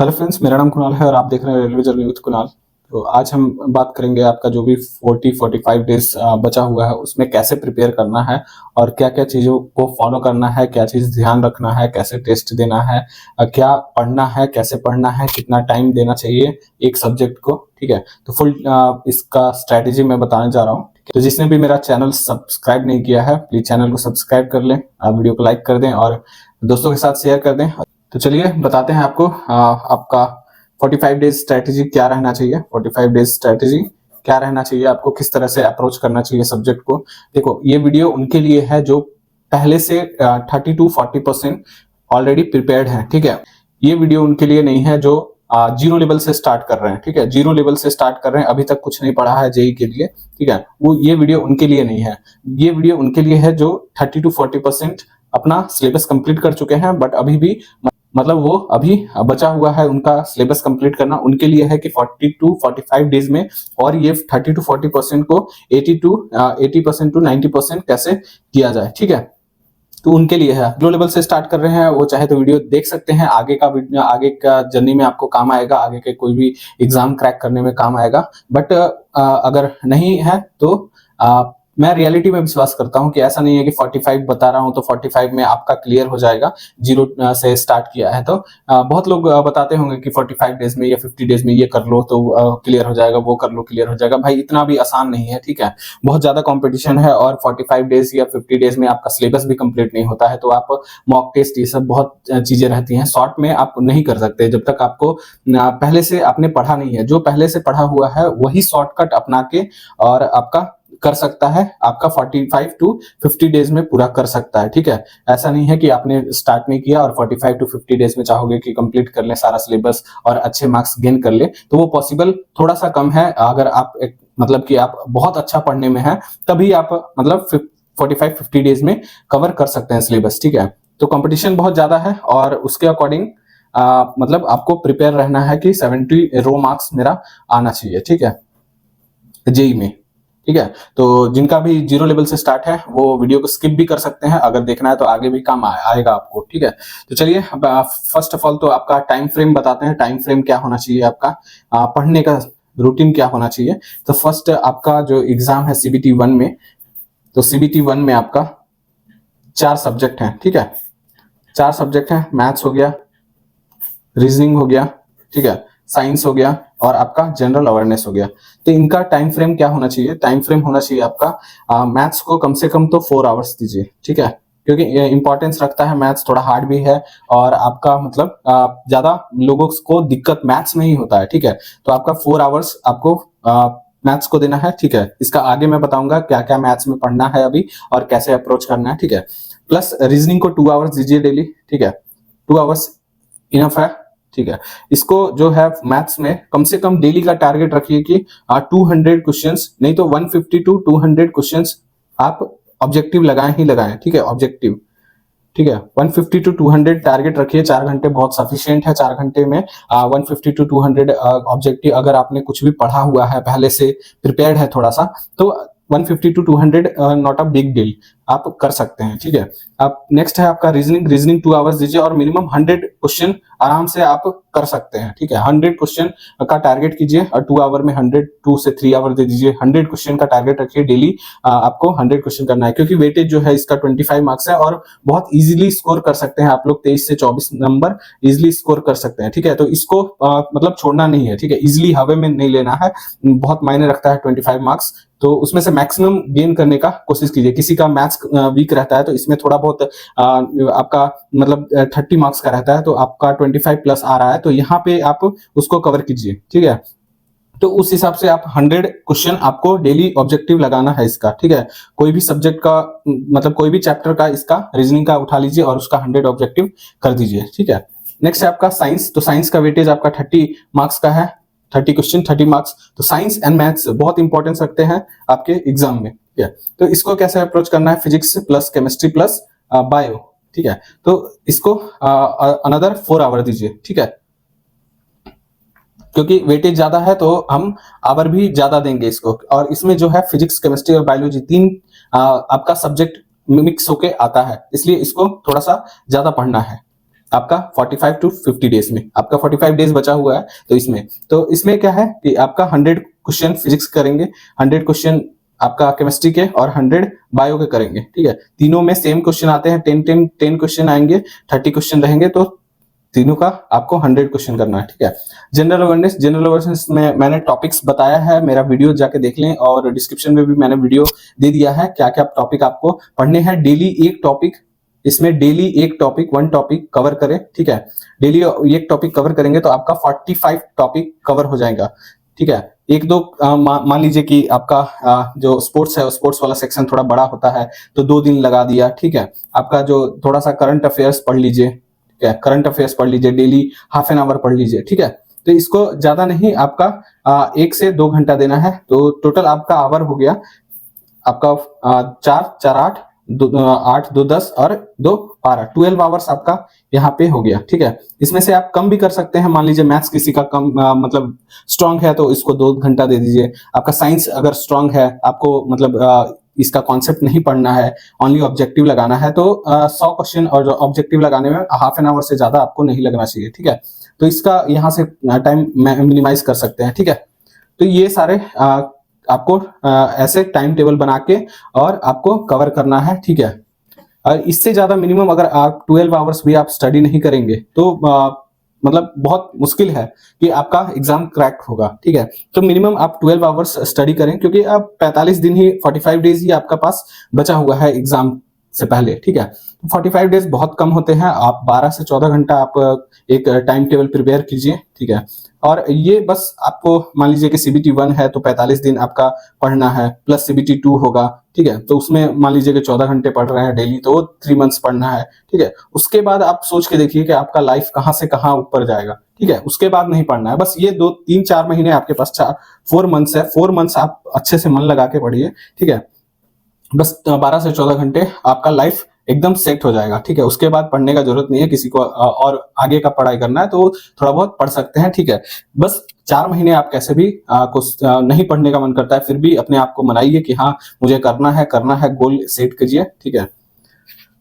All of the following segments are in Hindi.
हेलो फ्रेंड्स, मेरा नाम कुणाल है और आप देख रहे हैं रेलवे जर्नी विद कुणाल। तो आज हम बात करेंगे आपका जो भी 40-45 डेज बचा हुआ है उसमें कैसे प्रिपेयर करना है और क्या क्या चीज़ों को फॉलो करना है, क्या चीज़ ध्यान रखना है, कैसे टेस्ट देना है, क्या पढ़ना है, कैसे पढ़ना है, कितना टाइम देना चाहिए एक सब्जेक्ट को। ठीक है, तो फुल इसका स्ट्रैटेजी मैं बताने जा रहा हूँ। तो जिसने भी मेरा चैनल सब्सक्राइब नहीं किया है प्लीज चैनल को सब्सक्राइब कर लें, वीडियो को लाइक कर दें और दोस्तों के साथ शेयर कर दें। तो चलिए बताते हैं आपको आपका 45 डेज स्ट्रेटेजी क्या रहना चाहिए। 45 डेज स्ट्रेटेजी क्या रहना चाहिए, आपको किस तरह से अप्रोच करना चाहिए सब्जेक्ट को। देखो, ये वीडियो उनके लिए है जो पहले से 30-40% ऑलरेडी प्रिपेयर्ड है। ठीक है, ये वीडियो उनके लिए नहीं है जो जीरो लेवल से स्टार्ट कर रहे हैं। ठीक है, जीरो लेवल से स्टार्ट कर रहे हैं, अभी तक कुछ नहीं पढ़ा है जेई के लिए। ठीक है, वो ये वीडियो उनके लिए नहीं है। ये वीडियो उनके लिए है जो 30-40% अपना सिलेबस कंप्लीट कर चुके हैं, बट अभी भी मतलब वो अभी बचा हुआ है उनका सिलेबस कंप्लीट करना। उनके लिए है कि 40-45 डेज में और ये 30-40% को 80% टू 90% कैसे किया जाए। ठीक है, तो उनके लिए है। लो लेवल से स्टार्ट कर रहे हैं वो चाहे तो वीडियो देख सकते हैं, आगे का जर्नी में आपको काम आएगा, आगे के कोई भी एग्जाम क्रैक करने में काम आएगा। बट अगर नहीं है तो मैं रियलिटी में विश्वास करता हूं कि ऐसा नहीं है कि 45 बता रहा हूं तो 45 में आपका क्लियर हो जाएगा, जीरो से स्टार्ट किया है तो। बहुत लोग बताते होंगे कि 45 डेज में या 50 डेज में ये कर लो तो क्लियर हो जाएगा, वो कर लो क्लियर हो जाएगा। भाई इतना भी आसान नहीं है। ठीक है, बहुत ज्यादा कंपटीशन है और 45 डेज या 50 डेज में आपका सिलेबस भी कंप्लीट नहीं होता है। तो आप मॉक टेस्ट ये सब बहुत चीजें रहती हैं, शॉर्ट में आप नहीं कर सकते जब तक आपको पहले से आपने पढ़ा नहीं है। जो पहले से पढ़ा हुआ है वही शॉर्टकट अपना के और आपका कर सकता है, आपका 45 टू 50 डेज में पूरा कर सकता है। ठीक है, ऐसा नहीं है कि आपने स्टार्ट नहीं किया और 45 टू 50 डेज में चाहोगे कि कंप्लीट कर ले सारा सिलेबस और अच्छे मार्क्स गेन कर ले, तो वो पॉसिबल थोड़ा सा कम है। अगर आप मतलब कि आप बहुत अच्छा पढ़ने में है तभी आप मतलब 45-50 डेज में कवर कर सकते हैं सिलेबस। ठीक है, तो कंपटीशन बहुत ज्यादा है और उसके अकॉर्डिंग मतलब आपको प्रिपेयर रहना है कि 70 रो मार्क्स मेरा आना चाहिए। ठीक है, जेई में। ठीक है, तो जिनका भी जीरो लेवल से स्टार्ट है वो वीडियो को स्किप भी कर सकते हैं, अगर देखना है तो आगे भी काम आएगा आपको। ठीक है, तो चलिए फर्स्ट ऑफ ऑल तो आपका टाइम फ्रेम बताते हैं। टाइम फ्रेम क्या होना चाहिए, आपका पढ़ने का रूटीन क्या होना चाहिए। तो फर्स्ट आपका जो एग्जाम है सीबीटी 1 में, तो सीबीटी 1 में आपका 4 सब्जेक्ट हैं। ठीक है, 4 सब्जेक्ट हैं, मैथ्स हो गया, रीजनिंग हो गया, ठीक है, साइंस हो गया और आपका जनरल अवेयरनेस हो गया। तो इनका टाइम फ्रेम क्या होना चाहिए, टाइम फ्रेम होना चाहिए आपका मैथ्स को कम से कम तो 4 आवर्स दीजिए। ठीक है, क्योंकि इंपॉर्टेंस रखता है, मैथ्स थोड़ा हार्ड भी है और आपका मतलब ज्यादा लोगों को दिक्कत मैथ्स में ही होता है। ठीक है, तो आपका 4 आवर्स आपको मैथ्स को देना है। ठीक है, इसका आगे मैं बताऊंगा क्या क्या मैथ्स में पढ़ना है अभी और कैसे अप्रोच करना है। ठीक है, प्लस रीजनिंग को 2 आवर्स दीजिए डेली। ठीक है, 2 आवर्स इनफ है। ठीक है, इसको जो है मैथ्स में कम से कम डेली का टारगेट रखिए कि 200 क्वेश्चंस नहीं तो 150 टू 200 क्वेश्चंस आप ऑब्जेक्टिव लगाएं ही लगाएं। ठीक है, ऑब्जेक्टिव। ठीक है, 150 टू 200 टारगेट रखिए। 4 घंटे बहुत सफिशिएंट है। 4 घंटे में 150 टू 200 ऑब्जेक्टिव, अगर आपने कुछ भी पढ़ा हुआ है पहले से प्रिपेयर्ड है थोड़ा सा, तो 150 to 200 not a big deal, आप कर सकते हैं। ठीक है, आप नेक्स्ट है आपका रीजनिंग 2 आवर्स दीजिए और मिनिमम 100 क्वेश्चन आराम से आप कर सकते हैं। ठीक है, 100 क्वेश्चन का टारगेट कीजिए और 2 आवर में 100 2 से 3 आवर दे दीजिए। 100 क्वेश्चन का टारगेट रखिए डेली, आपको 100 क्वेश्चन करना है क्योंकि वेटेज जो है इसका 25 मार्क्स है और बहुत इजीली स्कोर कर सकते हैं आप लोग। 23 से 24 नंबर इजीली स्कोर कर सकते हैं। ठीक है, तो इसको मतलब छोड़ना नहीं है। ठीक है, इजीली हवे में नहीं लेना है, बहुत मायने रखता है 25 मार्क्स, तो उसमें से मैक्सिमम गेन करने का कोशिश कीजिए। किसी का मैथ्स वीक रहता है तो इसमें थोड़ा बहुत आपका मतलब 30 मार्क्स का रहता है तो आपका 25 प्लस आ रहा है, तो यहाँ पे आप उसको कवर कीजिए। ठीक है, तो उस हिसाब से आप 100 क्वेश्चन आपको डेली ऑब्जेक्टिव लगाना है इसका। ठीक है, कोई भी सब्जेक्ट का मतलब कोई भी चैप्टर का इसका रीजनिंग का उठा लीजिए और उसका 100 ऑब्जेक्टिव कर दीजिए। ठीक है, नेक्स्ट है आपका साइंस। तो साइंस का वेटेज आपका 30 मार्क्स का है, 30 क्वेश्चन 30 मार्क्स। तो साइंस एंड मैथ्स बहुत इंपॉर्टेंस रखते हैं आपके एग्जाम में। ठीक है, तो इसको कैसे अप्रोच करना है, physics plus chemistry plus bio. ठीक है, तो इसको अनदर 4 आवर दीजिए। ठीक है, क्योंकि वेटेज ज्यादा है तो हम आवर भी ज्यादा देंगे इसको, और इसमें जो है फिजिक्स केमिस्ट्री और बायोलॉजी 3 आपका सब्जेक्ट मिक्स होके आता है, इसलिए इसको थोड़ा सा ज्यादा पढ़ना है। आपका 45 टू 50 डेज में, आपका 45 डेज बचा हुआ है। तो इसमें क्या है कि आपका 100 क्वेश्चन फिजिक्स करेंगे, 100 क्वेश्चन आपका केमिस्ट्री के और 100 बायो के करेंगे, ठीक है। तीनों में सेम क्वेश्चन आते हैं, 10 क्वेश्चन आएंगे, 30 क्वेश्चन रहेंगे, तो तीनों का आपको 100 क्वेश्चन करना है, ठीक है। जनरल अवेयरनेस में मैंने टॉपिक्स बताया है, मेरा वीडियो जाके देख लें, और डिस्क्रिप्शन में भी मैंने वीडियो दे दिया है क्या क्या टॉपिक आपको पढ़ने हैं। डेली एक टॉपिक, इसमें डेली एक टॉपिक, वन टॉपिक कवर करें, ठीक है। डेली एक टॉपिक कवर करेंगे तो आपका 45 टॉपिक कवर हो जाएगा, ठीक है। एक दो मान लीजिए कि आपका जो स्पोर्ट्स है, स्पोर्ट्स वाला सेक्शन थोड़ा बड़ा होता है तो 2 दिन लगा दिया, ठीक है। आपका जो थोड़ा सा करंट अफेयर्स पढ़ लीजिए, ठीक है, करंट अफेयर्स पढ़ लीजिए, डेली हाफ एन आवर पढ़ लीजिए, ठीक है। तो इसको ज्यादा नहीं, आपका 1 से 2 घंटा देना है, तो टोटल आपका आवर हो गया आपका 4 4 8 8 2 10 और 2 12, 12 आवर्स आपका यहाँ पे हो गया, ठीक है। इसमें से आप कम भी कर सकते हैं, मान लीजिए मैथ्स किसी का कम मतलब स्ट्रांग है तो इसको 2 घंटा दे दीजिए। आपका साइंस अगर स्ट्रांग है, आपको मतलब इसका कॉन्सेप्ट नहीं पढ़ना है, ओनली ऑब्जेक्टिव लगाना है, तो 100 क्वेश्चन और ऑब्जेक्टिव लगाने में हाफ एन आवर से ज्यादा आपको नहीं लगना चाहिए, ठीक है। तो इसका यहाँ से टाइम मिनिमाइज कर सकते हैं, ठीक है। तो ये सारे आपको ऐसे टाइम टेबल बना के और आपको कवर करना है, ठीक है। और इससे ज्यादा मिनिमम अगर आप 12 आवर्स भी आप स्टडी नहीं करेंगे तो मतलब बहुत मुश्किल है कि आपका एग्जाम क्रैक होगा, ठीक है। तो मिनिमम आप 12 आवर्स स्टडी करें, क्योंकि अब 45 दिन ही, 45 डेज ही आपका पास बचा हुआ है एग्जाम से पहले, ठीक है। 45 डेज बहुत कम होते हैं, आप 12 से 14 घंटा आप एक टाइम टेबल प्रिपेयर कीजिए, ठीक है। और ये बस आपको मान लीजिए कि CBT 1 है तो 45 दिन आपका पढ़ना है, प्लस CBT 2 होगा, ठीक है। तो उसमें मान लीजिए कि 14 घंटे पढ़ रहे हैं डेली, तो 3 मंथ्स पढ़ना है, ठीक है। उसके बाद आप सोच के देखिए कि आपका लाइफ कहाँ से कहाँ ऊपर जाएगा, ठीक है। उसके बाद नहीं पढ़ना है, बस ये 2 3 4 महीने आपके पास 4 मंथ्स है, 4 मंथ्स आप अच्छे से मन लगा के पढ़िए, ठीक है। बस 12 से 14 घंटे आपका लाइफ एकदम सेट हो जाएगा, ठीक है। उसके बाद पढ़ने का जरूरत नहीं है, किसी को और आगे का पढ़ाई करना है तो थोड़ा बहुत पढ़ सकते हैं, ठीक है। बस 4 महीने आप कैसे भी कुछ नहीं पढ़ने का मन करता है, फिर भी अपने आप को मनाइए कि हाँ मुझे करना है, गोल सेट कीजिए, ठीक है।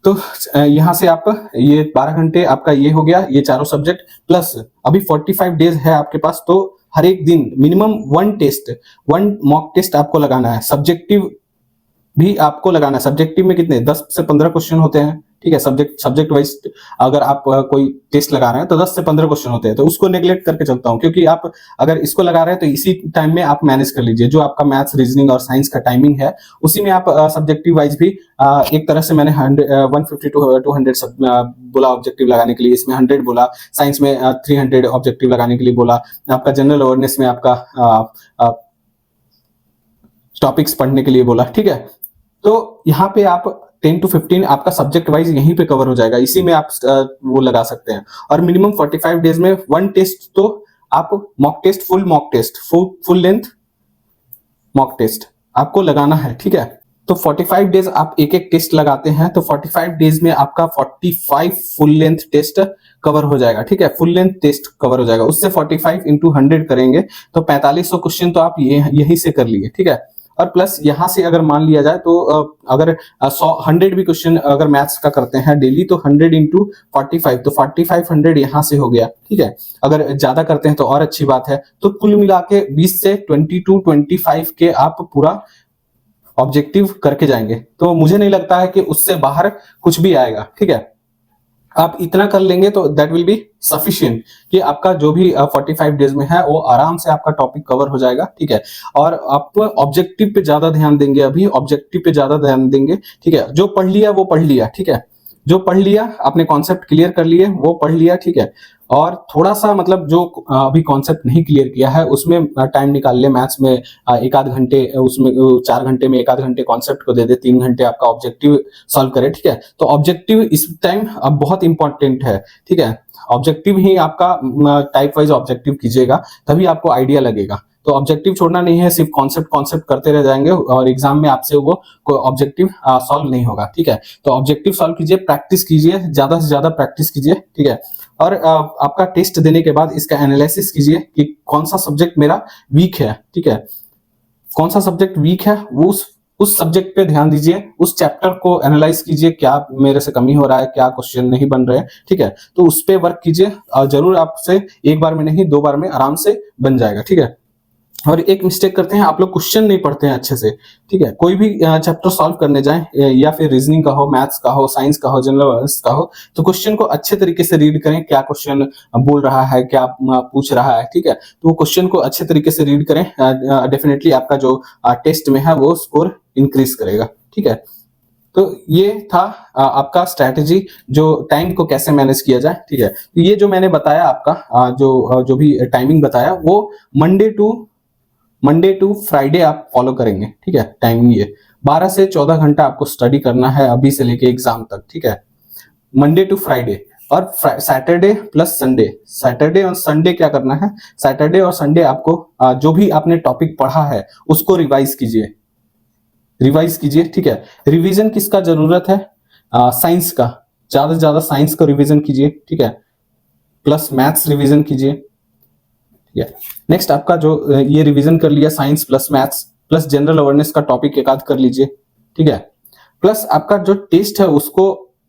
तो यहाँ से आप ये 12 घंटे आपका ये हो गया, ये चारों सब्जेक्ट, प्लस अभी 45 डेज है आपके पास, तो हर एक दिन मिनिमम 1 मॉक टेस्ट आपको लगाना है। सब्जेक्टिव भी आपको लगाना है। सब्जेक्टिव में कितने 10 से 15 क्वेश्चन होते हैं, ठीक है। सब्जेक्ट वाइज अगर आप कोई टेस्ट लगा रहे हैं तो 10 से 15 क्वेश्चन होते हैं, तो उसको नेग्लेक्ट करके चलता हूं, क्योंकि आप अगर इसको लगा रहे हैं तो इसी टाइम में आप मैनेज कर लीजिए। जो आपका मैथ्स, रीजनिंग और साइंस का टाइमिंग है उसी में आप सब्जेक्टिव वाइज भी एक तरह से मैंने 150 टू 200 बोला ऑब्जेक्टिव लगाने के लिए, इसमें 100 बोला, साइंस में 300 ऑब्जेक्टिव लगाने के लिए बोला, आपका जनरल अवेयरनेस में आपका टॉपिक्स पढ़ने के लिए बोला, ठीक है। तो यहाँ पे आप 10 टू 15 आपका सब्जेक्ट वाइज यहीं पे कवर हो जाएगा, इसी में आप वो लगा सकते हैं। और मिनिमम 45 डेज में 1 टेस्ट तो आप फुल लेंथ मॉक टेस्ट आपको लगाना है, ठीक है। तो 45 डेज आप एक टेस्ट लगाते हैं, तो 45 डेज में आपका 45 फुल लेंथ टेस्ट कवर हो जाएगा, ठीक है। फुल लेंथ टेस्ट कवर हो जाएगा, उससे 45 इंटू 100 करेंगे तो 4500 क्वेश्चन तो आप यहीं से कर लिए, ठीक है। और प्लस यहां से अगर मान लिया जाए तो अगर 100 भी क्वेश्चन अगर मैथ्स का करते हैं डेली, तो 100 इंटू 45, तो 4500 यहां से हो गया, ठीक है। अगर ज्यादा करते हैं तो और अच्छी बात है। तो कुल मिला के 20 से 25 के आप पूरा ऑब्जेक्टिव करके जाएंगे, तो मुझे नहीं लगता है कि उससे बाहर कुछ भी आएगा, ठीक है। आप इतना कर लेंगे तो दैट विल बी सफिशिएंट कि आपका जो भी 45 डेज में है वो आराम से आपका टॉपिक कवर हो जाएगा, ठीक है। और आप ऑब्जेक्टिव पे ज्यादा ध्यान देंगे, अभी ऑब्जेक्टिव पे ज्यादा ध्यान देंगे, ठीक है। जो पढ़ लिया वो पढ़ लिया, ठीक है। जो पढ़ लिया, आपने कॉन्सेप्ट क्लियर कर लिए वो पढ़ लिया, ठीक है। और थोड़ा सा मतलब जो अभी कॉन्सेप्ट नहीं क्लियर किया है उसमें टाइम निकाल ले, मैथ्स में 1 आध घंटे, उसमें 4 घंटे में 1 आध घंटे कॉन्सेप्ट को दे दे, 3 घंटे आपका ऑब्जेक्टिव सॉल्व करे, ठीक है। तो ऑब्जेक्टिव इस टाइम अब बहुत इंपॉर्टेंट है, ठीक है। ऑब्जेक्टिव ही आपका टाइप वाइज ऑब्जेक्टिव कीजिएगा, तभी आपको आइडिया लगेगा। तो ऑब्जेक्टिव छोड़ना नहीं है, सिर्फ कॉन्सेप्ट करते रह जाएंगे और एग्जाम में आपसे वो कोई ऑब्जेक्टिव सॉल्व नहीं होगा, ठीक है। तो ऑब्जेक्टिव सॉल्व कीजिए, प्रैक्टिस कीजिए, ज्यादा से ज्यादा प्रैक्टिस कीजिए, ठीक है। और आपका टेस्ट देने के बाद इसका एनालिसिस कीजिए कि कौन सा सब्जेक्ट मेरा वीक है, ठीक है। कौन सा सब्जेक्ट वीक है वो उस सब्जेक्ट पे ध्यान दीजिए, उस चैप्टर को एनालाइज कीजिए, क्या मेरे से कमी हो रहा है, क्या क्वेश्चन नहीं बन रहे हैं, ठीक है। तो उस पे वर्क कीजिए और जरूर आपसे एक बार में नहीं 2 बार में आराम से बन जाएगा, ठीक है। और एक मिस्टेक करते हैं आप लोग, क्वेश्चन नहीं पढ़ते हैं अच्छे से, ठीक है। कोई भी चैप्टर सॉल्व करने जाएं या फिर रीजनिंग का हो, मैथ्स का हो, साइंस का हो, जनरल अवेयरनेस का हो, तो क्वेश्चन को अच्छे तरीके से रीड करें, क्या क्वेश्चन बोल रहा है, क्या पूछ रहा है, ठीक है। तो वो क्वेश्चन को अच्छे तरीके से रीड करें, डेफिनेटली आपका जो टेस्ट में है वो स्कोर इंक्रीज करेगा, ठीक है। तो ये था आपका स्ट्रैटेजी, जो टाइम को कैसे मैनेज किया जाए, ठीक है। तो ये जो मैंने बताया आपका जो भी टाइमिंग बताया, वो मंडे टू फ्राइडे आप फॉलो करेंगे, ठीक है। टाइमिंग ये 12 से 14 घंटा आपको स्टडी करना है अभी से लेके एग्जाम तक, ठीक है। मंडे टू फ्राइडे और सैटरडे प्लस संडे, सैटरडे और संडे क्या करना है, सैटरडे और संडे आपको जो भी आपने टॉपिक पढ़ा है उसको रिवाइज कीजिए, ठीक है। रिवीजन किसका जरूरत है, साइंस का, ज्यादा से ज्यादा साइंस का रिवीजन कीजिए, ठीक है। प्लस मैथ्स रिवीजन कीजिए, ठीक है। नेक्स्ट आपका जो ये रिवीजन कर लिया, science plus maths plus general awareness का टॉपिक एक आध कर लीजिए, ठीक है। प्लस आपका जो टेस्ट है उसको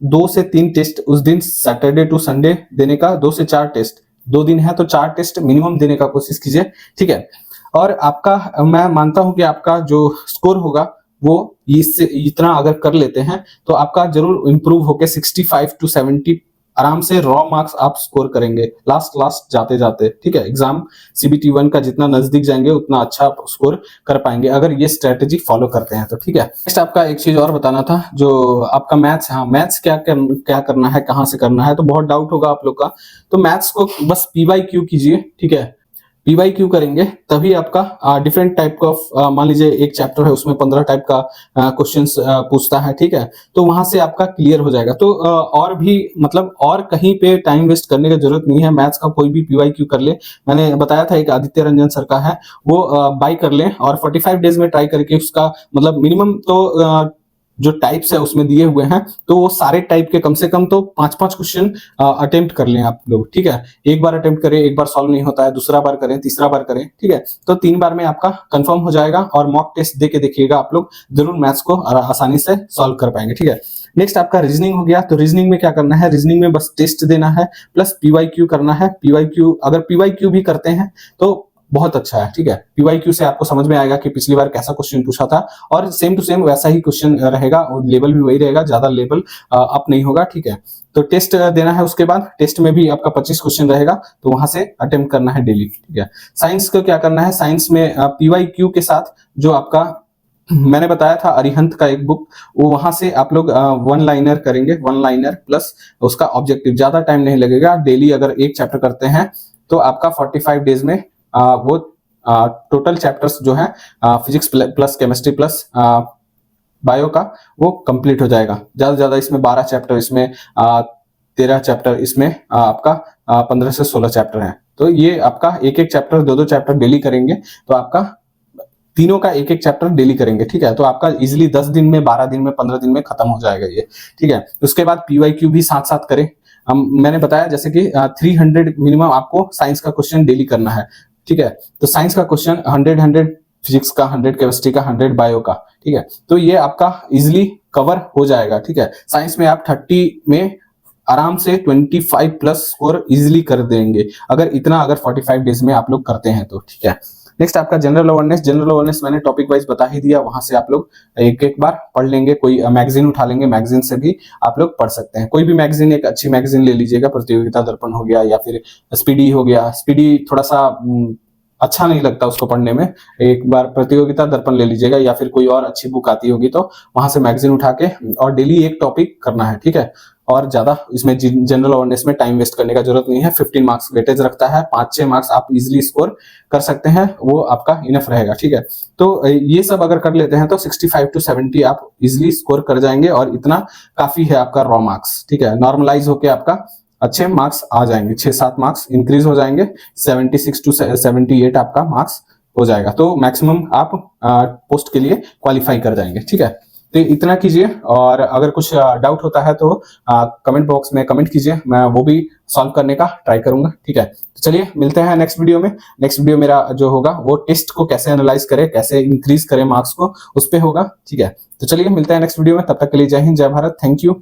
2 से 3 टेस्ट उस दिन सैटरडे टू संडे देने का, 2 से 4 टेस्ट, 2 दिन है तो 4 टेस्ट मिनिमम देने का कोशिश कीजिए, ठीक है। और आपका मैं मानता हूं कि आपका जो स्कोर होगा वो इससे इतना अगर कर लेते हैं तो आपका जरूर इंप्रूव होके 65 to 70 आराम से रॉ मार्क्स आप स्कोर करेंगे लास्ट जाते जाते, ठीक है। एग्जाम CBT 1 का जितना नजदीक जाएंगे उतना अच्छा आप स्कोर कर पाएंगे अगर ये स्ट्रेटेजी फॉलो करते हैं तो, ठीक है। नेक्स्ट आपका एक चीज और बताना था, जो आपका मैथ्स, हाँ मैथ्स क्या करना है, कहाँ से करना है, तो बहुत डाउट होगा आप लोग का। तो मैथ्स को बस PYQ कीजिए, ठीक है। PYQ करेंगे तभी आपका डिफरेंट टाइप का, मान लीजिए एक चैप्टर है उसमें 15 टाइप का क्वेश्चंस पूछता है, ठीक है। तो वहां से आपका क्लियर हो जाएगा। तो और भी मतलब और कहीं पे टाइम वेस्ट करने की जरूरत नहीं है, मैथ्स का कोई भी PYQ कर ले। मैंने बताया था एक आदित्य रंजन सर का है, वो बाय कर ले और 45 डेज में ट्राई करके उसका मतलब मिनिमम तो जो टाइप्स है उसमें दिए हुए हैं तो वो सारे टाइप के कम से कम तो 5-5 क्वेश्चन अटेम्प्ट कर लें आप लोग, ठीक है। एक बार अटेम्प्ट करें, एक बार सॉल्व नहीं होता है, दूसरा बार करें, तीसरा बार करें, ठीक है। तो 3 बार में आपका कंफर्म हो जाएगा और मॉक टेस्ट दे के देखिएगा, आप लोग जरूर मैथ्स को आसानी से सॉल्व कर पाएंगे, ठीक है। नेक्स्ट आपका रीजनिंग हो गया। तो रीजनिंग में क्या करना है, रीजनिंग में बस टेस्ट देना है प्लस PYQ करना है। PYQ अगर PYQ भी करते हैं तो बहुत अच्छा है, ठीक है। PYQ से आपको समझ में आएगा कि पिछली बार कैसा क्वेश्चन पूछा था और सेम टू सेम वैसा ही क्वेश्चन रहेगा और लेवल भी वही रहेगा, ज्यादा लेवल अप नहीं होगा, ठीक है। तो टेस्ट देना है, उसके बाद टेस्ट में भी आपका 25 क्वेश्चन रहेगा तो वहां से अटेम्प्ट करना है डेली, ठीक है। साइंस को क्या करना है, साइंस में PYQ के साथ जो आपका मैंने बताया था अरिहंत का एक बुक, वो वहां से आप लोग 1 लाइनर करेंगे, 1 लाइनर प्लस उसका ऑब्जेक्टिव, ज्यादा टाइम नहीं लगेगा। डेली अगर एक चैप्टर करते हैं तो आपका 45 डेज में वो टोटल चैप्टर्स जो है physics plus chemistry plus bio का वो कंप्लीट हो जाएगा। ज्यादा से ज्यादा इसमें 12 चैप्टर, इसमें 13 चैप्टर, इसमें आपका 15 से 16 चैप्टर हैं। तो ये आपका एक एक चैप्टर 2-2 चैप्टर डेली करेंगे तो आपका तीनों का एक एक चैप्टर डेली करेंगे, ठीक है। तो आपका इजिली 10 दिन में, 12 दिन में, 15 दिन में खत्म हो जाएगा ये, ठीक है। उसके बाद PYQ भी साथ साथ करें। मैंने बताया जैसे कि 300 मिनिमम आपको साइंस का क्वेश्चन डेली करना है, ठीक है। तो साइंस का क्वेश्चन 100 फिजिक्स का, 100 केमिस्ट्री का, 100 बायो का, ठीक है। तो ये आपका इजिली कवर हो जाएगा, ठीक है। साइंस में आप 30 में आराम से 25 प्लस स्कोर इजिली कर देंगे अगर 45 डेज में आप लोग करते हैं तो, ठीक है। नेक्स्ट आपका जनरल अवेयरनेस मैंने टॉपिक वाइज बता ही दिया, वहां से आप लोग एक एक बार पढ़ लेंगे। कोई मैगजीन उठा लेंगे, मैगजीन से भी आप लोग पढ़ सकते हैं। कोई भी मैगजीन, एक अच्छी मैगजीन ले लीजिएगा, प्रतियोगिता दर्पण हो गया या फिर स्पीडी हो गया। स्पीडी थोड़ा सा अच्छा नहीं लगता उसको पढ़ने में, एक बार प्रतियोगिता दर्पण ले लीजिएगा या फिर कोई और अच्छी बुक आती होगी तो वहां से मैगजीन उठा के और डेली एक टॉपिक करना है, ठीक है। और ज्यादा इसमें जनरल अवेयरनेस में टाइम वेस्ट करने का जरूरत नहीं है। 15 मार्क्स वेटेज रखता है, 5-6 मार्क्स आप इजिली स्कोर कर सकते हैं, वो आपका इनफ रहेगा, ठीक है। तो ये सब अगर कर लेते हैं तो 65 to 70 आप इजिली स्कोर कर जाएंगे और इतना काफी है आपका रॉ मार्क्स, ठीक है। नॉर्मलाइज होके आपका अच्छे मार्क्स आ जाएंगे, 6-7 मार्क्स इंक्रीज हो जाएंगे, 76 to 78 आपका मार्क्स हो जाएगा। तो मैक्सिमम आप पोस्ट के लिए क्वालिफाई कर जाएंगे, ठीक है। तो इतना कीजिए, और अगर कुछ डाउट होता है तो कमेंट बॉक्स में कमेंट कीजिए, मैं वो भी सॉल्व करने का ट्राई करूंगा। ठीक है, तो चलिए मिलते हैं नेक्स्ट वीडियो में। नेक्स्ट वीडियो मेरा जो होगा वो टेस्ट को कैसे एनालाइज करे, कैसे इंक्रीज करे मार्क्स को, उस पर होगा। ठीक है, तो चलिए मिलते हैं नेक्स्ट वीडियो में। तब तक के लिए जय हिंद, जय भारत, थैंक यू।